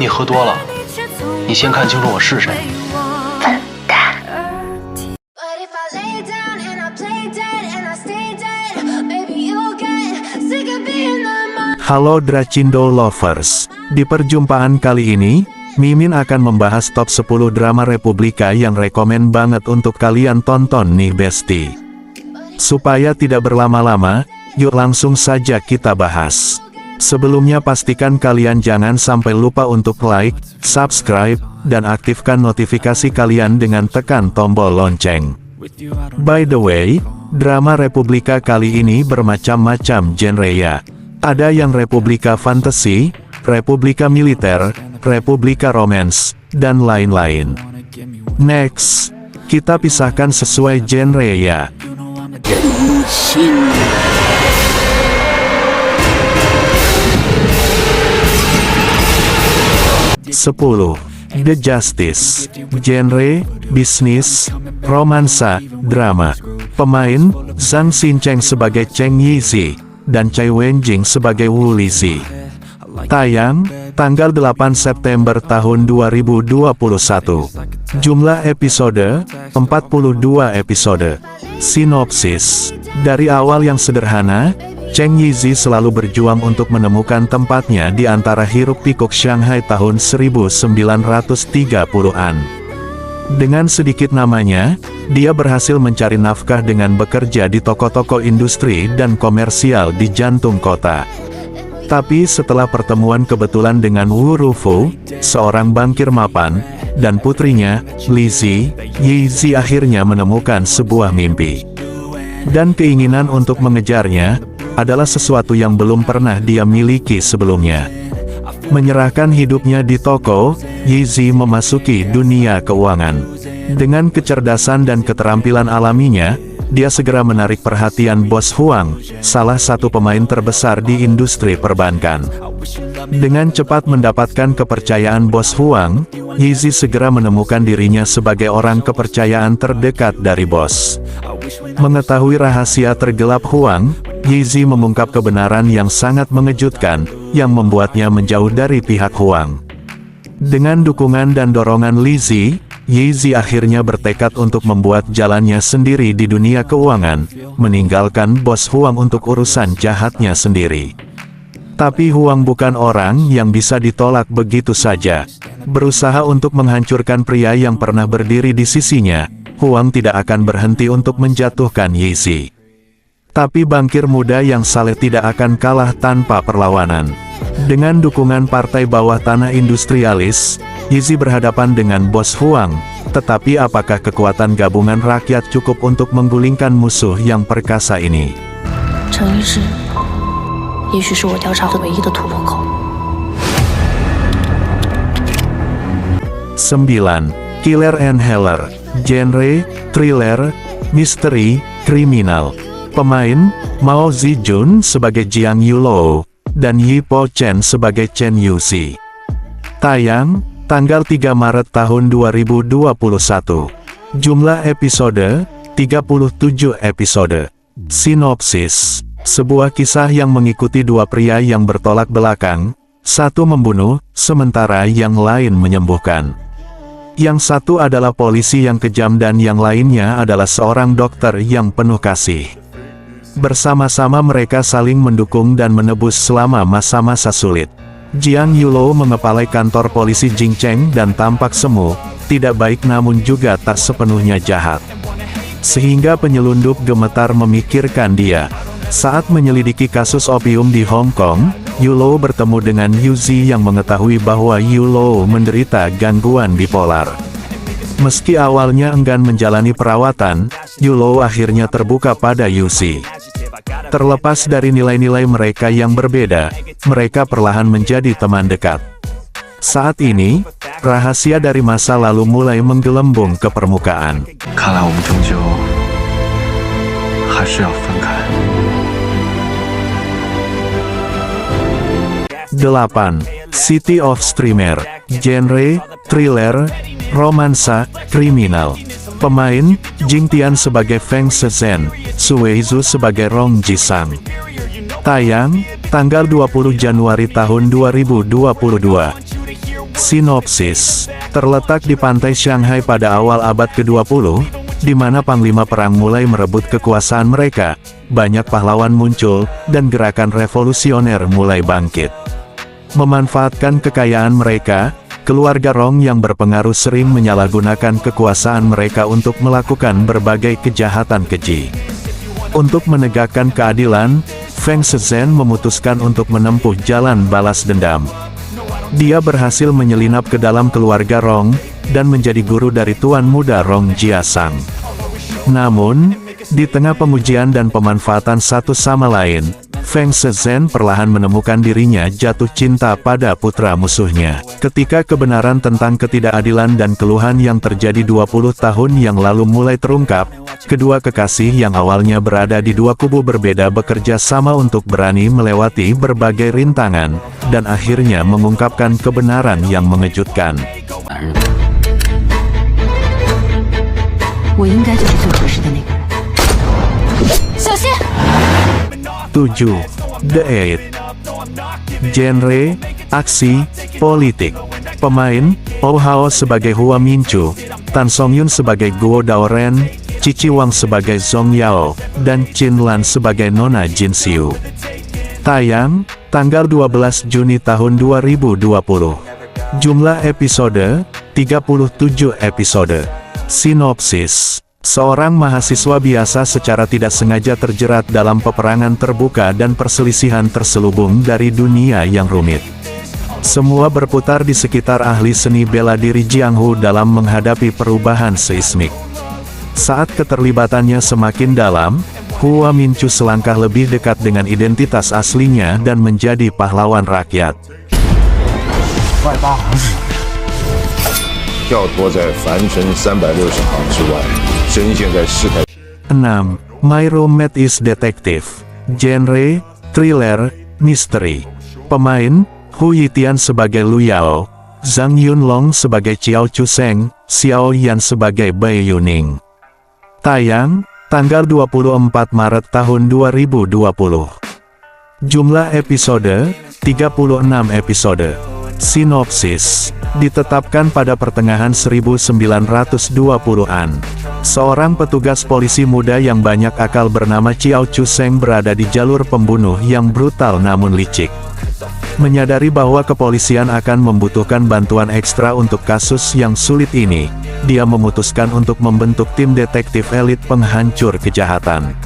你喝多了，你先看清楚我是谁。笨蛋。Halo Dracindo Lovers. Di perjumpaan kali ini, Mimin akan membahas top 10 drama Republika yang rekomen banget untuk kalian tonton nih besti. Supaya tidak berlama-lama, yuk langsung saja kita bahas. Sebelumnya pastikan kalian jangan sampai lupa untuk like, subscribe, dan aktifkan notifikasi kalian dengan tekan tombol lonceng. By the way, drama Republika kali ini bermacam-macam genre ya. Ada yang Republika fantasi, Republika militer, Republika romance, dan lain-lain. Next, kita pisahkan sesuai genre ya. 10. The Justice. Genre, bisnis, romansa, drama. Pemain, Zhang Xincheng sebagai Cheng Yizi, dan Cai Wenjing sebagai Wu Lizi. Tayang, tanggal 8 September tahun 2021. Jumlah episode, 42 episode. Sinopsis. Dari awal yang sederhana, Cheng Yizi selalu berjuang untuk menemukan tempatnya di antara hiruk-pikuk Shanghai tahun 1930-an. Dengan sedikit namanya, dia berhasil mencari nafkah dengan bekerja di toko-toko industri dan komersial di jantung kota. Tapi setelah pertemuan kebetulan dengan Wu Rufu, seorang bankir mapan, dan putrinya, Lizi, Yizi akhirnya menemukan sebuah mimpi. Dan keinginan untuk mengejarnya, adalah sesuatu yang belum pernah dia miliki sebelumnya. Menyerahkan hidupnya di toko, Yizi memasuki dunia keuangan. Dengan kecerdasan dan keterampilan alaminya, dia segera menarik perhatian Bos Huang, salah satu pemain terbesar di industri perbankan. Dengan cepat mendapatkan kepercayaan Bos Huang, Yizi segera menemukan dirinya sebagai orang kepercayaan terdekat dari bos. Mengetahui rahasia tergelap Huang, Yizi mengungkap kebenaran yang sangat mengejutkan, yang membuatnya menjauh dari pihak Huang. Dengan dukungan dan dorongan Lizi, Yizi akhirnya bertekad untuk membuat jalannya sendiri di dunia keuangan, meninggalkan Bos Huang untuk urusan jahatnya sendiri. Tapi Huang bukan orang yang bisa ditolak begitu saja. Berusaha untuk menghancurkan pria yang pernah berdiri di sisinya, Huang tidak akan berhenti untuk menjatuhkan Yizi. Tapi bankir muda yang saleh tidak akan kalah tanpa perlawanan. Dengan dukungan partai bawah tanah industrialis, Yizi berhadapan dengan Bos Huang. Tetapi apakah kekuatan gabungan rakyat cukup untuk menggulingkan musuh yang perkasa ini? 9. Killer and Heller. Genre, thriller, misteri, kriminal. Pemain, Mao Zijun sebagai Jiang Yulou, dan Yi Po Chen sebagai Chen Yuxi. Tayang, tanggal 3 Maret tahun 2021. Jumlah episode, 37 episode. Sinopsis. Sebuah kisah yang mengikuti dua pria yang bertolak belakang, satu membunuh, sementara yang lain menyembuhkan. Yang satu adalah polisi yang kejam dan yang lainnya adalah seorang dokter yang penuh kasih. Bersama-sama mereka saling mendukung dan menebus selama masa-masa sulit. Jiang Yulou mengepalai kantor polisi Jingcheng dan tampak semu, tidak baik namun juga tak sepenuhnya jahat. Sehingga penyelundup gemetar memikirkan dia. Saat menyelidiki kasus opium di Hong Kong, Yulou bertemu dengan Yuzi yang mengetahui bahwa Yulou menderita gangguan bipolar. Meski awalnya enggan menjalani perawatan, Yulou akhirnya terbuka pada Yuzi. Terlepas dari nilai-nilai mereka yang berbeda, mereka perlahan menjadi teman dekat. Saat ini, rahasia dari masa lalu mulai menggelembung ke permukaan. 8. City of Streamer. Genre, thriller, romansa, kriminal. Pemain, Jing Tian sebagai Feng Shizhen, Su Weizu sebagai Rong Jisang. Tayang, tanggal 20 Januari tahun 2022. Sinopsis. Terletak di pantai Shanghai pada awal abad ke-20, di mana panglima perang mulai merebut kekuasaan mereka, banyak pahlawan muncul, dan gerakan revolusioner mulai bangkit. Memanfaatkan kekayaan mereka, keluarga Rong yang berpengaruh sering menyalahgunakan kekuasaan mereka untuk melakukan berbagai kejahatan keji. Untuk menegakkan keadilan, Feng Shizhen memutuskan untuk menempuh jalan balas dendam. Dia berhasil menyelinap ke dalam keluarga Rong, dan menjadi guru dari Tuan Muda Rong Jiasang. Namun, di tengah pemujian dan pemanfaatan satu sama lain, Feng Shizhen perlahan menemukan dirinya jatuh cinta pada putra musuhnya. Ketika kebenaran tentang ketidakadilan dan keluhan yang terjadi 20 tahun yang lalu mulai terungkap, kedua kekasih yang awalnya berada di dua kubu berbeda bekerja sama untuk berani melewati berbagai rintangan, dan akhirnya mengungkapkan kebenaran yang mengejutkan. 我应该就是最合适的那个人。小心！ 7. The Eight. Genre, aksi, politik. Pemain, Oh Hao sebagai Hua Minchu, Tan Songyun sebagai Guo Daoren, Cici Wang sebagai Zhong Yao, dan Qin Lan sebagai Nona Jin Xiu. Tayang, tanggal 12 Juni tahun 2020. Jumlah episode, 37 episode. Sinopsis. Seorang mahasiswa biasa secara tidak sengaja terjerat dalam peperangan terbuka dan perselisihan terselubung dari dunia yang rumit. Semua berputar di sekitar ahli seni bela diri Jianghu dalam menghadapi perubahan seismik. Saat keterlibatannya semakin dalam, Hua Minchu selangkah lebih dekat dengan identitas aslinya dan menjadi pahlawan rakyat. 跳脱在凡身360行之外，深陷在世态。 6. My Roommate is Detective. Genre, thriller, misteri. Pemain, Hu Yitian sebagai Lu Yao, Zhang Yunlong sebagai Xiao Chuseng, Xiao Yan sebagai Bai Yuning. Tayang, tanggal 24 Maret tahun 2020. Jumlah episode, 36 episode. Sinopsis. Ditetapkan pada pertengahan 1920-an. Seorang petugas polisi muda yang banyak akal bernama Xiao Chuseng berada di jalur pembunuh yang brutal namun licik. Menyadari bahwa kepolisian akan membutuhkan bantuan ekstra untuk kasus yang sulit ini, dia memutuskan untuk membentuk tim detektif elit penghancur kejahatan.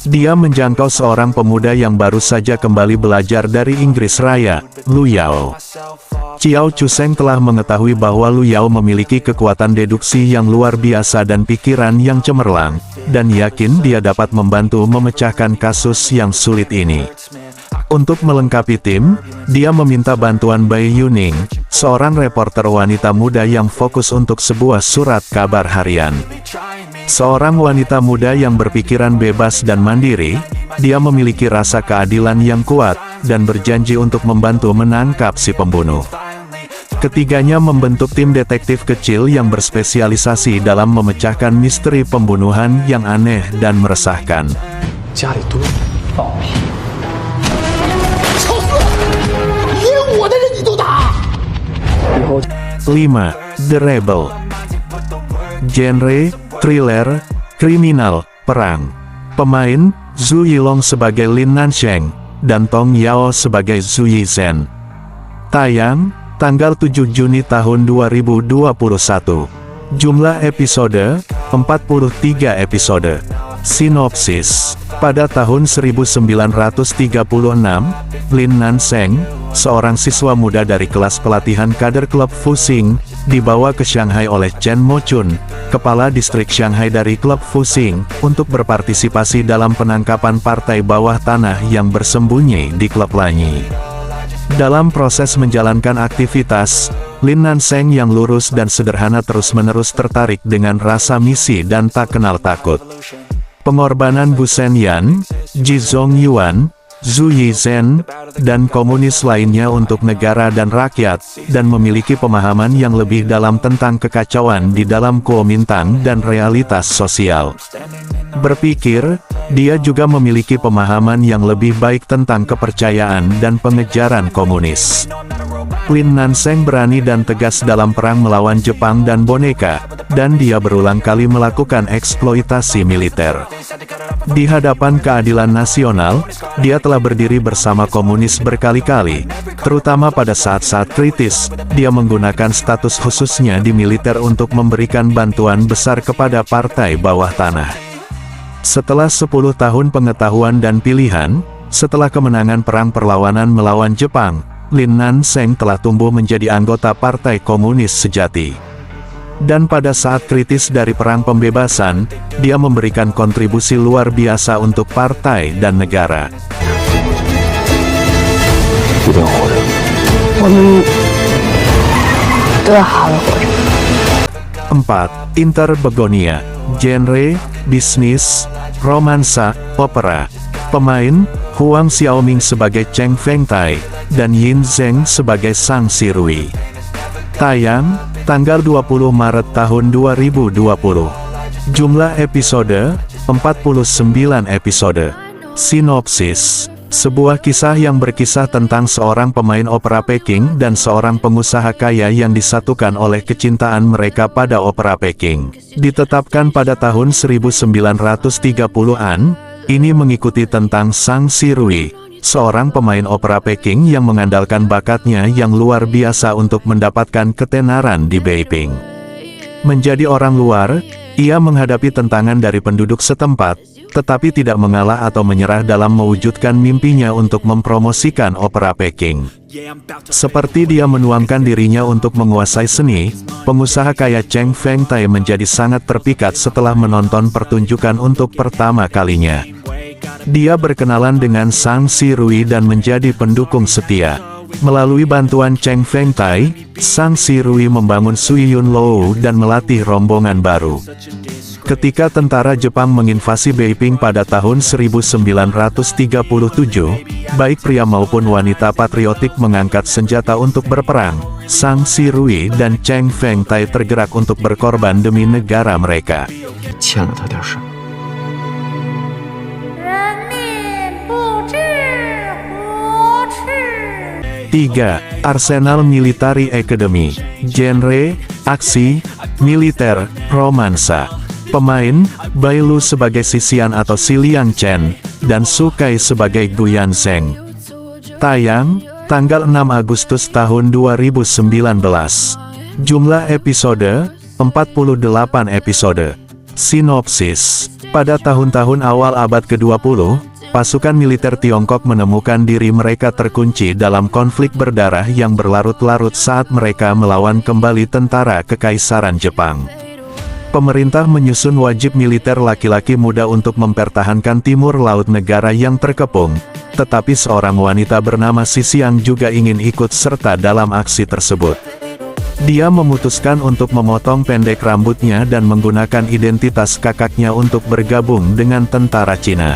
Dia menjangkau seorang pemuda yang baru saja kembali belajar dari Inggris Raya, Lu Yao. Xiao Chuseng telah mengetahui bahwa Lu Yao memiliki kekuatan deduksi yang luar biasa dan pikiran yang cemerlang, dan yakin dia dapat membantu memecahkan kasus yang sulit ini. Untuk melengkapi tim, dia meminta bantuan Bai Yuning, seorang reporter wanita muda yang fokus untuk sebuah surat kabar harian. Seorang wanita muda yang berpikiran bebas dan mandiri, dia memiliki rasa keadilan yang kuat, dan berjanji untuk membantu menangkap si pembunuh. Ketiganya membentuk tim detektif kecil yang berspesialisasi dalam memecahkan misteri pembunuhan yang aneh dan meresahkan. 5. The Rebel. Genre, thriller, kriminal, perang. Pemain, Zhu Yilong sebagai Lin Nansheng, dan Tong Yao sebagai Zhu Yizhen. Tayang, tanggal 7 Juni tahun 2021. Jumlah episode, 43 episode. Sinopsis. Pada tahun 1936, Lin Nansheng, seorang siswa muda dari kelas pelatihan kader klub Fuxing, dibawa ke Shanghai oleh Chen Mochun, kepala distrik Shanghai dari klub Fuxing, untuk berpartisipasi dalam penangkapan partai bawah tanah yang bersembunyi di klub Lanyi. Dalam proses menjalankan aktivitas, Lin Nansheng yang lurus dan sederhana terus-menerus tertarik dengan rasa misi dan tak kenal takut. Pengorbanan Bu Shenyan, Ji Zongyuan, Zhu Yizhen, dan komunis lainnya untuk negara dan rakyat, dan memiliki pemahaman yang lebih dalam tentang kekacauan di dalam Kuomintang dan realitas sosial. Berpikir, dia juga memiliki pemahaman yang lebih baik tentang kepercayaan dan pengejaran komunis. Lin Nanseng berani dan tegas dalam perang melawan Jepang dan boneka, dan dia berulang kali melakukan eksploitasi militer. Di hadapan keadilan nasional, dia telah berdiri bersama komunis berkali-kali, terutama pada saat-saat kritis. Dia menggunakan status khususnya di militer untuk memberikan bantuan besar kepada partai bawah tanah. Setelah 10 tahun pengetahuan dan pilihan, setelah kemenangan perang perlawanan melawan Jepang, Lin Nanseng telah tumbuh menjadi anggota Partai Komunis sejati. Dan pada saat kritis dari Perang Pembebasan, dia memberikan kontribusi luar biasa untuk partai dan negara. 我们都要好好活着。 4. Inter Begonia. Genre, bisnis, romansa, opera. Pemain, Huang Xiaoming sebagai Cheng Fengtai, dan Yin Zheng sebagai Sang Sirui. Tayang, tanggal 20 Maret tahun 2020. Jumlah episode, 49 episode. Sinopsis. Sebuah kisah yang berkisah tentang seorang pemain opera Peking dan seorang pengusaha kaya yang disatukan oleh kecintaan mereka pada opera Peking. Ditetapkan pada tahun 1930-an, ini mengikuti tentang Sang Sirui, seorang pemain opera Peking yang mengandalkan bakatnya yang luar biasa untuk mendapatkan ketenaran di Beiping. Menjadi orang luar, ia menghadapi tentangan dari penduduk setempat, tetapi tidak mengalah atau menyerah dalam mewujudkan mimpinya untuk mempromosikan opera Peking. Seperti dia menuangkan dirinya untuk menguasai seni, pengusaha kaya Cheng Fengtai menjadi sangat terpikat setelah menonton pertunjukan untuk pertama kalinya. Dia berkenalan dengan Sang Sirui dan menjadi pendukung setia. Melalui bantuan Cheng Fengtai, Sang Sirui membangun Sui Yun Lou dan melatih rombongan baru. Ketika tentara Jepang menginvasi Beiping pada tahun 1937, baik pria maupun wanita patriotik mengangkat senjata untuk berperang. Sang Sirui dan Cheng Fengtai tergerak untuk berkorban demi negara mereka. 欠了他点什么？ 3. Arsenal Military Academy. Genre, aksi, militer, romansa. Pemain, Bai Lu sebagai Xisian atau Si Liang Chen, dan Su Kai sebagai Guyan Zheng. Tayang, tanggal 6 Agustus tahun 2019. Jumlah episode, 48 episode. Sinopsis. Pada tahun-tahun awal abad ke-20, pasukan militer Tiongkok menemukan diri mereka terkunci dalam konflik berdarah yang berlarut-larut saat mereka melawan kembali tentara Kekaisaran Jepang. Pemerintah menyusun wajib militer laki-laki muda untuk mempertahankan timur laut negara yang terkepung, tetapi seorang wanita bernama Xisiang juga ingin ikut serta dalam aksi tersebut. Dia memutuskan untuk memotong pendek rambutnya dan menggunakan identitas kakaknya untuk bergabung dengan tentara Cina.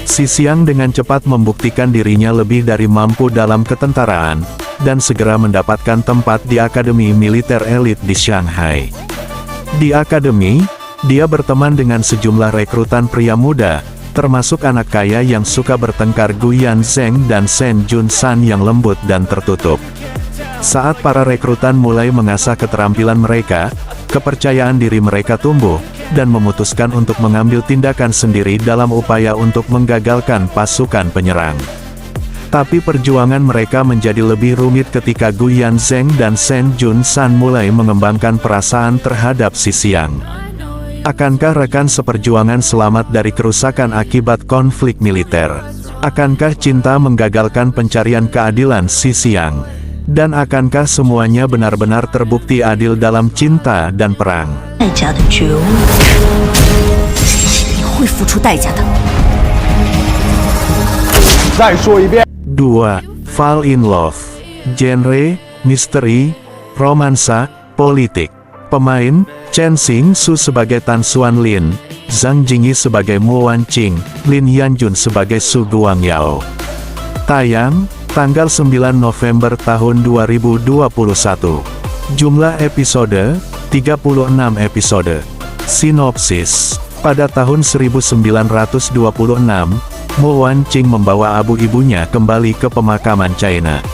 Xisiang dengan cepat membuktikan dirinya lebih dari mampu dalam ketentaraan, dan segera mendapatkan tempat di Akademi Militer Elit di Shanghai. Di akademi, dia berteman dengan sejumlah rekrutan pria muda, termasuk anak kaya yang suka bertengkar Guyan Zheng dan Shen Junsan yang lembut dan tertutup. Saat para rekrutan mulai mengasah keterampilan mereka, kepercayaan diri mereka tumbuh, dan memutuskan untuk mengambil tindakan sendiri dalam upaya untuk menggagalkan pasukan penyerang. Tapi perjuangan mereka menjadi lebih rumit ketika Guyan Zheng dan Shen Junsan mulai mengembangkan perasaan terhadap Xisiang. Akankah rekan seperjuangan selamat dari kerusakan akibat konflik militer? Akankah cinta menggagalkan pencarian keadilan Xisiang? Dan akankah semuanya benar-benar terbukti adil dalam cinta dan perang? 代价的觉悟，你会付出代价的。 2. Fall in Love. Genre, misteri, romansa, politik. Pemain, Chen Xingsu sebagai Tan Xuan Lin, Zhang Jingyi sebagai Mu Wanqing, Lin Yanjun sebagai Su Guangyao. Tayang, tanggal 9 November tahun 2021. Jumlah episode, 36 episode. Sinopsis. Pada tahun 1926, Mu Wanqing membawa abu ibunya kembali ke pemakaman China.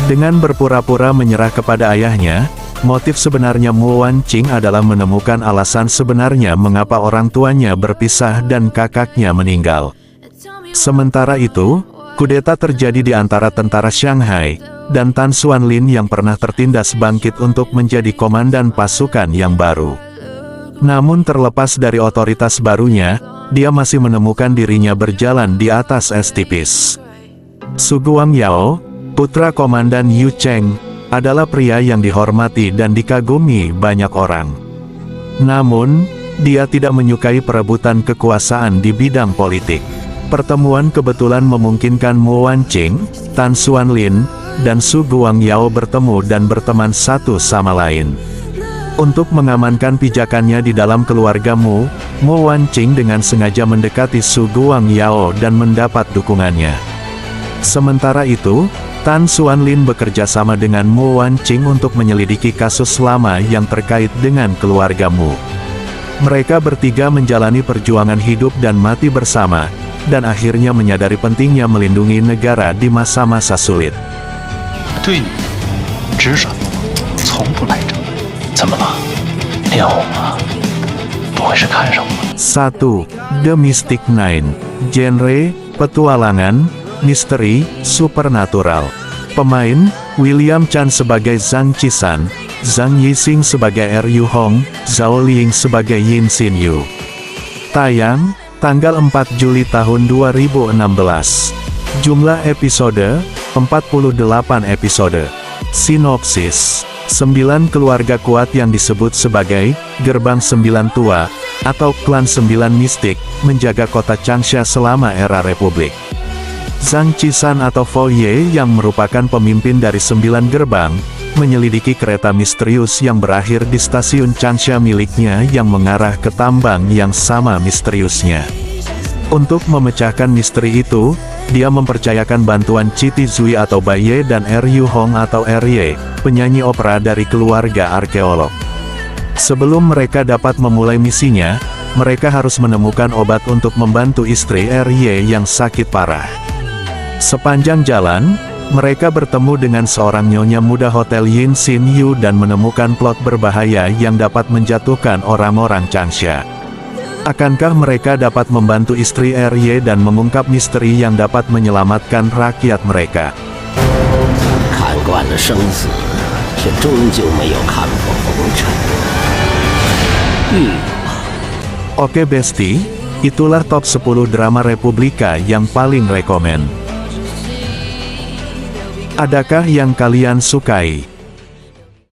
Dengan berpura-pura menyerah kepada ayahnya, motif sebenarnya Mu Wanqing adalah menemukan alasan sebenarnya mengapa orang tuanya berpisah dan kakaknya meninggal. Sementara itu, kudeta terjadi di antara tentara Shanghai dan Tan Xuanlin yang pernah tertindas bangkit untuk menjadi komandan pasukan yang baru. Namun terlepas dari otoritas barunya, dia masih menemukan dirinya berjalan di atas es tipis. Su Guangyao, putra komandan Yu Cheng, adalah pria yang dihormati dan dikagumi banyak orang. Namun, dia tidak menyukai perebutan kekuasaan di bidang politik. Pertemuan kebetulan memungkinkan Mu Wanqing, Tan Xuanlin, dan Su Guangyao bertemu dan berteman satu sama lain. Untuk mengamankan pijakannya di dalam keluarga Mu Wanqing dengan sengaja mendekati Su Guangyao dan mendapat dukungannya. Sementara itu, Tan Xuanlin bekerja sama dengan Mu Wanqing untuk menyelidiki kasus lama yang terkait dengan keluarga Mu. Mereka bertiga menjalani perjuangan hidup dan mati bersama, dan akhirnya menyadari pentingnya melindungi negara di masa-masa sulit. 对你只手从不来争，怎么了？脸红了？不会是看上我了？ 1. The Mystic Nine. Genre, petualangan, misteri, supernatural. Pemain, William Chan sebagai Zhang Qisan, Zhang Yixing sebagai Ryu Hong, Zhao Ling sebagai Yin Xin Yu. Tayang, tanggal 4 Juli tahun 2016. Jumlah episode, 48 episode. Sinopsis: 9 keluarga kuat yang disebut sebagai Gerbang 9 Tua, atau Klan 9 Mistik, menjaga kota Changsha selama era Republik. Zhang Qisan atau Fo Ye yang merupakan pemimpin dari 9 gerbang, menyelidiki kereta misterius yang berakhir di stasiun Changsha miliknya yang mengarah ke tambang yang sama misteriusnya. Untuk memecahkan misteri itu, dia mempercayakan bantuan Chiti Zui atau Baye dan Ryu Hong atau Rye, penyanyi opera dari keluarga arkeolog. Sebelum mereka dapat memulai misinya, mereka harus menemukan obat untuk membantu istri Rye yang sakit parah. Sepanjang jalan, mereka bertemu dengan seorang nyonya muda Hotel Yin Xin Yu dan menemukan plot berbahaya yang dapat menjatuhkan orang-orang Changsha. Akankah mereka dapat membantu istri Rye dan mengungkap misteri yang dapat menyelamatkan rakyat mereka? 看惯了生死，却终究没有看过红尘。Oke Besti, itulah top 10 drama Republika yang paling rekomen. Adakah yang kalian sukai?